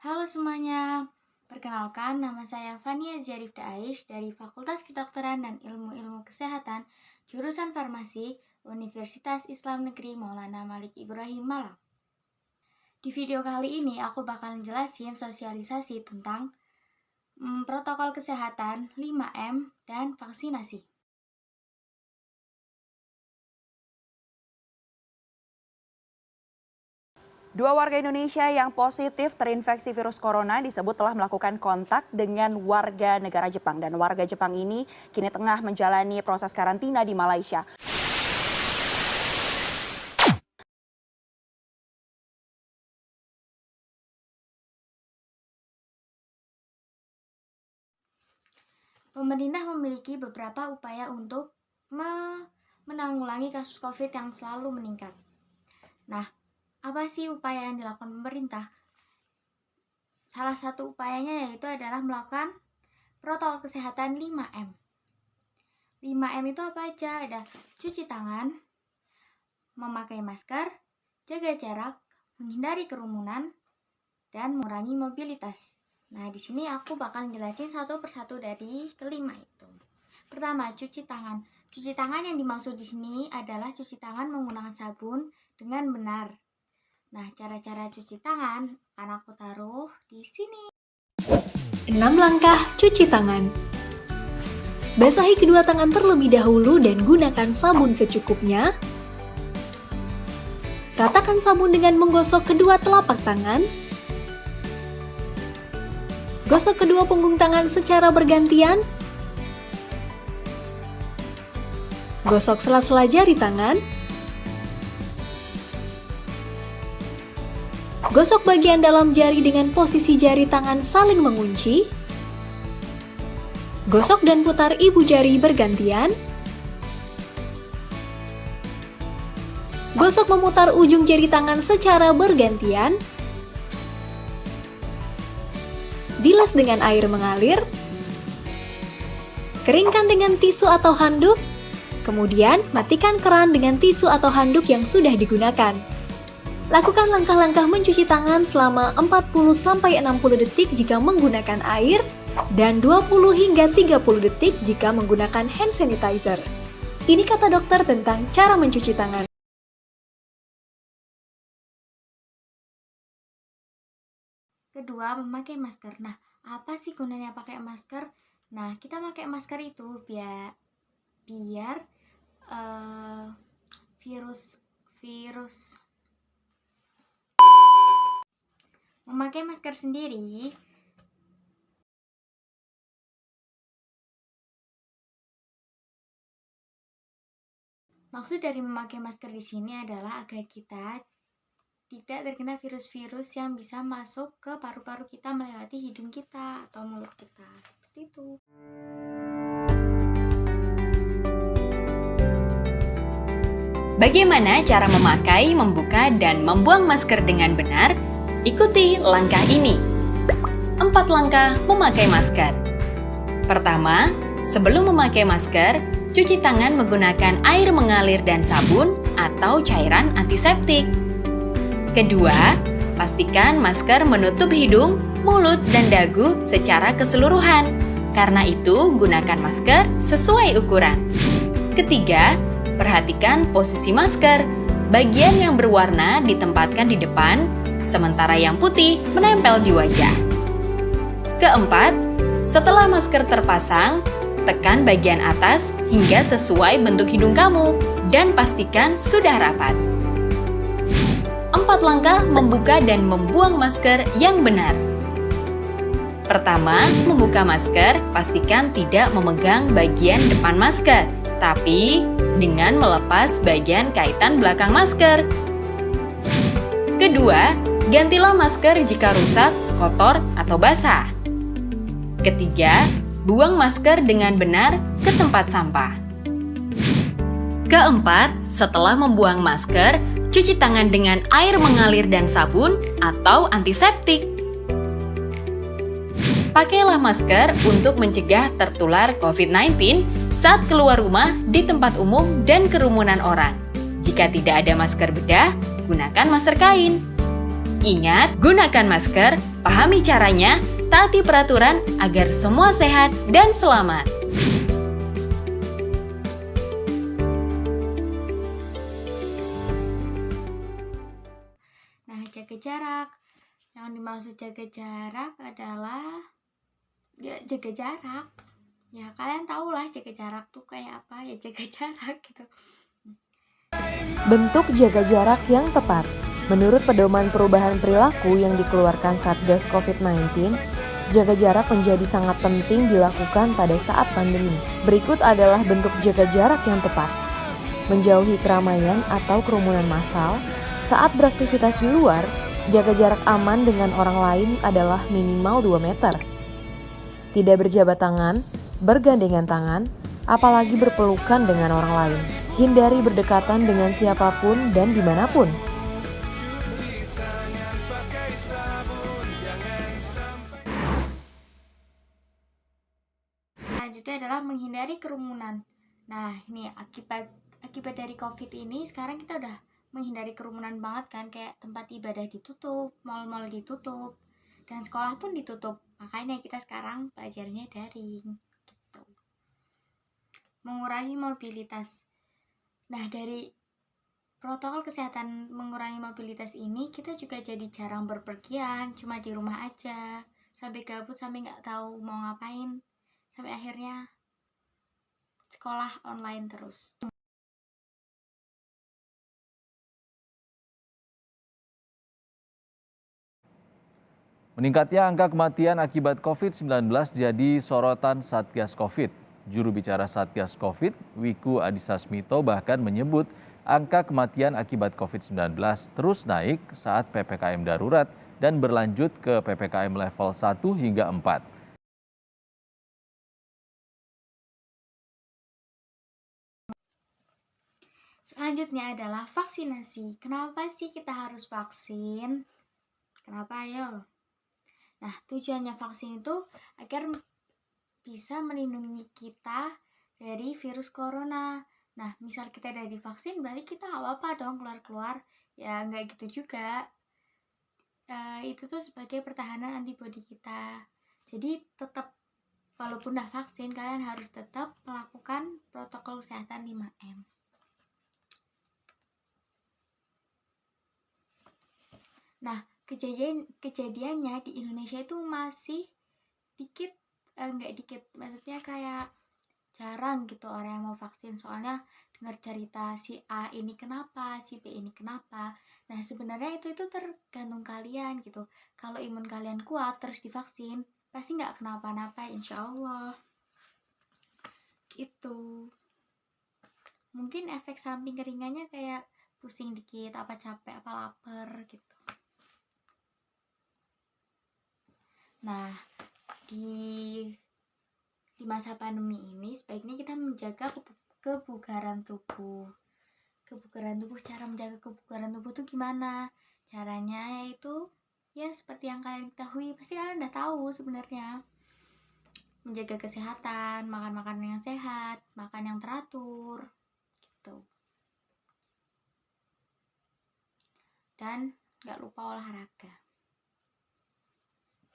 Halo semuanya, perkenalkan nama saya Fania Zarif Daaish dari Fakultas Kedokteran dan Ilmu-Ilmu Kesehatan, jurusan Farmasi, Universitas Islam Negeri Maulana Malik Ibrahim Malang. Di video kali ini aku bakalan jelasin sosialisasi tentang protokol kesehatan 5M dan vaksinasi. Dua warga Indonesia yang positif terinfeksi virus corona disebut telah melakukan kontak dengan warga negara Jepang. Dan warga Jepang ini kini tengah menjalani proses karantina di Malaysia. Pemerintah memiliki beberapa upaya untuk menanggulangi kasus COVID yang selalu meningkat. Nah, apa sih upaya yang dilakukan pemerintah? Salah satu upayanya yaitu adalah melakukan protokol kesehatan 5M. 5M itu apa aja? Ada cuci tangan, memakai masker, jaga jarak, menghindari kerumunan, dan mengurangi mobilitas. Nah, di sini aku bakal jelasin satu persatu dari kelima itu. Pertama, cuci tangan. Cuci tangan yang dimaksud di sini adalah cuci tangan menggunakan sabun dengan benar. Nah, cara-cara cuci tangan akan aku taruh di sini. 6 langkah cuci tangan. Basahi kedua tangan terlebih dahulu dan gunakan sabun secukupnya. Ratakan sabun dengan menggosok kedua telapak tangan. Gosok kedua punggung tangan secara bergantian. Gosok sela-sela jari tangan. Gosok bagian dalam jari dengan posisi jari tangan saling mengunci. Gosok dan putar ibu jari bergantian. Gosok memutar ujung jari tangan secara bergantian. Bilas dengan air mengalir. Keringkan dengan tisu atau handuk. Kemudian matikan keran dengan tisu atau handuk yang sudah digunakan. Lakukan langkah-langkah mencuci tangan selama 40-60 detik jika menggunakan air dan 20 hingga 30 detik jika menggunakan hand sanitizer. Ini kata dokter tentang cara mencuci tangan. Kedua, memakai masker. Nah, apa sih gunanya pakai masker? Nah, kita pakai masker itu biar virus memakai masker sendiri maksud dari memakai masker di sini adalah agar kita tidak terkena virus-virus yang bisa masuk ke paru-paru kita melewati hidung kita atau mulut kita. Seperti itu. Bagaimana cara memakai, membuka, dan membuang masker dengan benar? Ikuti langkah ini. 4 langkah memakai masker. Pertama, sebelum memakai masker, cuci tangan menggunakan air mengalir dan sabun atau cairan antiseptik. Kedua, pastikan masker menutup hidung, mulut, dan dagu secara keseluruhan. Karena itu, gunakan masker sesuai ukuran. Ketiga, perhatikan posisi masker. Bagian yang berwarna ditempatkan di depan, sementara yang putih menempel di wajah. Keempat, setelah masker terpasang, tekan bagian atas hingga sesuai bentuk hidung kamu dan pastikan sudah rapat. 4 langkah membuka dan membuang masker yang benar. Pertama, membuka masker, pastikan tidak memegang bagian depan masker, tapi dengan melepas bagian kaitan belakang masker. Kedua, gantilah masker jika rusak, kotor, atau basah. Ketiga, buang masker dengan benar ke tempat sampah. Keempat, setelah membuang masker, cuci tangan dengan air mengalir dan sabun atau antiseptik. Pakailah masker untuk mencegah tertular COVID-19 saat keluar rumah di tempat umum dan kerumunan orang. Jika tidak ada masker bedah, gunakan masker kain. Ingat, gunakan masker, pahami caranya, taati peraturan agar semua sehat dan selamat. Nah, jaga jarak. Yang dimaksud jaga jarak adalah ya jaga jarak. Ya, kalian tahu lah jaga jarak tuh kayak apa, ya jaga jarak gitu. Bentuk jaga jarak yang tepat. Menurut pedoman perubahan perilaku yang dikeluarkan Satgas COVID-19, jaga jarak menjadi sangat penting dilakukan pada saat pandemi. Berikut adalah bentuk jaga jarak yang tepat. Menjauhi keramaian atau kerumunan massal. Saat beraktivitas di luar, jaga jarak aman dengan orang lain adalah minimal 2 meter. Tidak berjabat tangan, bergandengan tangan, apalagi berpelukan dengan orang lain. Hindari berdekatan dengan siapapun dan dimanapun. Selanjutnya adalah menghindari kerumunan. Nah, ini akibat dari COVID ini sekarang kita udah menghindari kerumunan banget kan, kayak tempat ibadah ditutup, mal-mal ditutup, dan sekolah pun ditutup. Makanya kita sekarang belajarnya daring gitu. Mengurangi mobilitas. Nah, dari protokol kesehatan mengurangi mobilitas ini, kita juga jadi jarang berpergian, cuma di rumah aja, sampai gabut, sampai nggak tahu mau ngapain, sampai akhirnya sekolah online terus. Meningkatnya angka kematian akibat COVID-19 jadi sorotan Satgas COVID. Juru bicara Satgas COVID, Wiku Adhisa Smito bahkan menyebut angka kematian akibat COVID-19 terus naik saat PPKM darurat dan berlanjut ke PPKM level 1 hingga 4. Selanjutnya adalah vaksinasi. Kenapa sih kita harus vaksin? Kenapa ayo? Nah, tujuannya vaksin itu agar bisa melindungi kita dari virus corona. Nah, misal kita udah divaksin, berarti kita nggak apa-apa dong keluar-keluar. Ya, nggak gitu juga. Itu tuh sebagai pertahanan antibodi kita. Jadi, tetap walaupun udah vaksin, kalian harus tetap melakukan protokol kesehatan 5M. Nah, kejadiannya di Indonesia itu masih dikit, nggak dikit, maksudnya kayak jarang gitu orang yang mau vaksin. Soalnya dengar cerita si A ini kenapa, si B ini kenapa. Nah, sebenarnya itu tergantung kalian gitu. Kalau imun kalian kuat terus divaksin, pasti nggak kenapa-napa, insya Allah. Gitu. Mungkin efek samping ringannya kayak pusing dikit, apa capek, apa lapar gitu. Nah, di masa pandemi ini sebaiknya kita menjaga kebugaran tubuh. Cara menjaga kebugaran tubuh itu gimana? Caranya yaitu ya seperti yang kalian ketahui, pasti kalian udah tahu sebenarnya. Menjaga kesehatan, makan makanan yang sehat, makan yang teratur gitu. Dan gak lupa olahraga.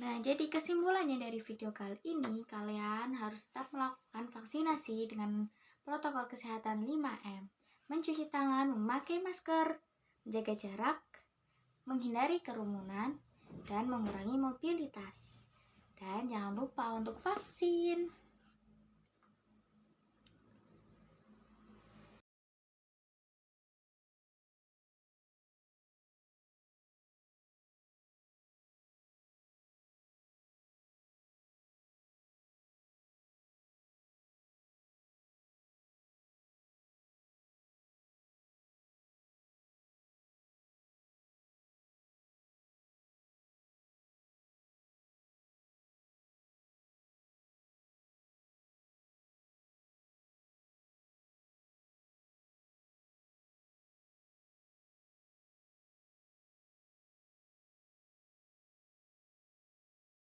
Nah, jadi kesimpulannya dari video kali ini, kalian harus tetap melakukan vaksinasi dengan protokol kesehatan 5M. Mencuci tangan, memakai masker, menjaga jarak, menghindari kerumunan, dan mengurangi mobilitas. Dan jangan lupa untuk vaksin.